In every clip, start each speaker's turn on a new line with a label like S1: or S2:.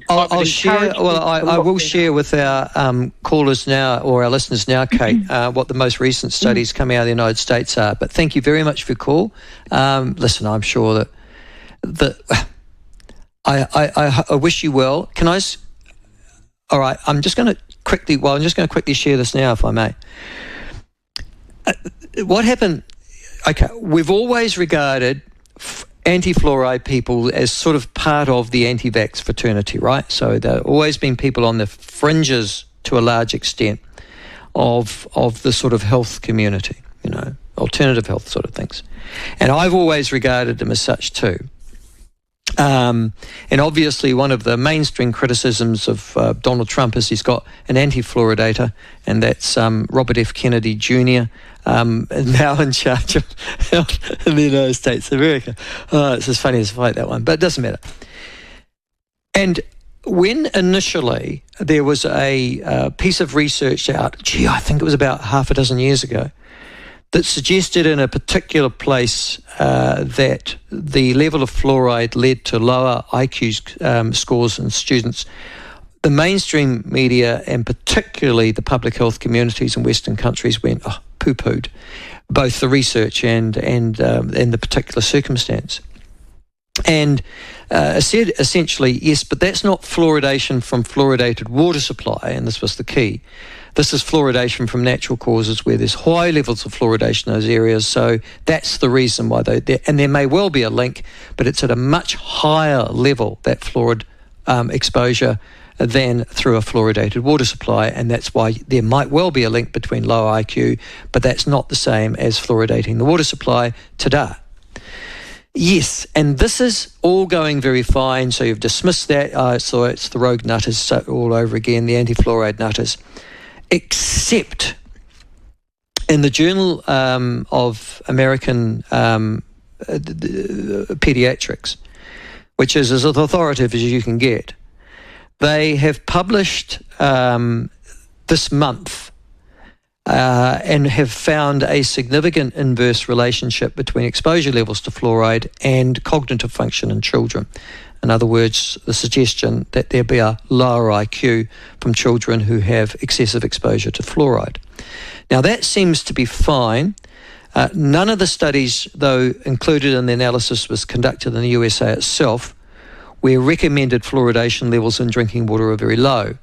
S1: I'll share. Well, I will share with our callers now, or our listeners now, Kate, what the most recent studies coming out of the United States are. But thank you very much for your call. Listen, I'm sure that I wish you well. Can I? All right. I'm just going to quickly share this now, if I may. What happened? Okay, we've always regarded anti-fluoride people as sort of part of the anti-vax fraternity, right? So there have always been people on the fringes to a large extent of the sort of health community, alternative health sort of things. And I've always regarded them as such too. And obviously one of the mainstream criticisms of Donald Trump is he's got an anti-fluoridator, and that's Robert F. Kennedy Jr., now in charge of health in the United States of America. Oh, it's as funny as fight, that one, but it doesn't matter. And when initially there was a piece of research out, I think it was about half a dozen years ago, that suggested in a particular place that the level of fluoride led to lower IQ scores in students, the mainstream media and particularly the public health communities in Western countries went, poo-pooed both the research and the particular circumstance. And said essentially, yes, but that's not fluoridation from fluoridated water supply, and this was the key. This is fluoridation from natural causes where there's high levels of fluoridation in those areas, so that's the reason why and there may well be a link, but it's at a much higher level, that fluoride exposure, than through a fluoridated water supply, and that's why there might well be a link between lower IQ, but that's not the same as fluoridating the water supply today. Yes, and this is all going very fine, so you've dismissed that, so it's the rogue nutters all over again, the anti-fluoride nutters, except in the Journal of American Pediatrics, which is as authoritative as you can get. They have published this month and have found a significant inverse relationship between exposure levels to fluoride and cognitive function in children. In other words, the suggestion that there be a lower IQ from children who have excessive exposure to fluoride. Now, that seems to be fine. None of the studies, though, included in the analysis was conducted in the USA itself, where recommended fluoridation levels in drinking water are very low,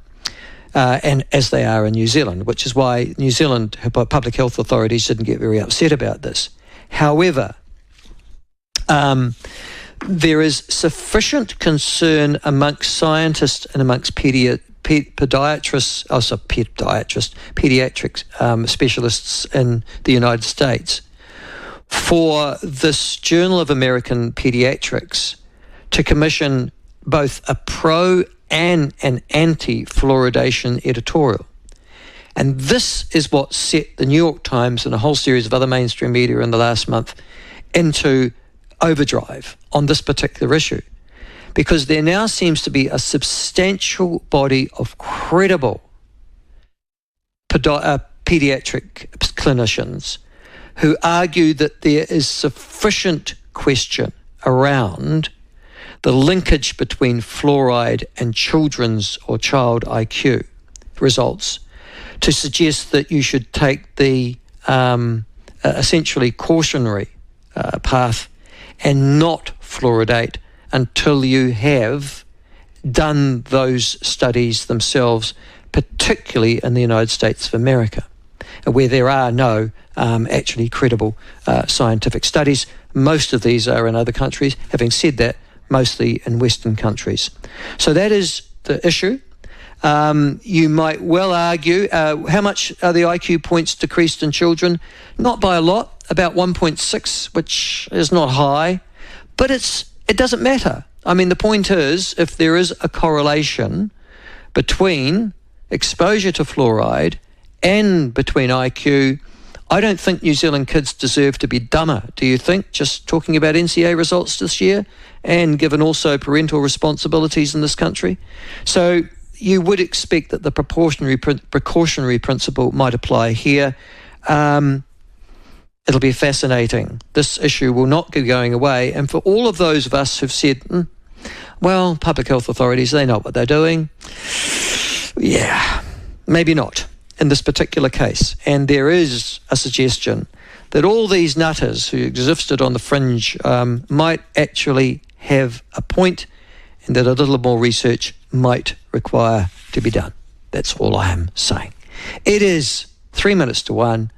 S1: and as they are in New Zealand, which is why New Zealand public health authorities didn't get very upset about this. However, there is sufficient concern amongst scientists and amongst pediatrics specialists in the United States for this Journal of American Pediatrics to commission both a pro and an anti-fluoridation editorial. And this is what set the New York Times and a whole series of other mainstream media in the last month into overdrive on this particular issue, because there now seems to be a substantial body of credible pediatric clinicians who argue that there is sufficient question around the linkage between fluoride and children's or child IQ results to suggest that you should take the essentially cautionary path and not fluoridate until you have done those studies themselves, particularly in the United States of America, where there are no actually credible scientific studies. Most of these are in other countries. Having said that, mostly in Western countries. So that is the issue. You might well argue, how much are the IQ points decreased in children? Not by a lot, about 1.6, which is not high, but it doesn't matter. I mean, the point is, if there is a correlation between exposure to fluoride and between IQ, I don't think New Zealand kids deserve to be dumber, do you think? Just talking about NCA results this year, and given also parental responsibilities in this country. So you would expect that the precautionary principle might apply here. It'll be fascinating. This issue will not be going away. And for all of those of us who've said, Well, public health authorities, they know what they're doing. Yeah, maybe not in this particular case. And there is a suggestion that all these nutters who existed on the fringe might actually have a point, and that a little more research might require to be done. That's all I am saying. It is 3 minutes to 1.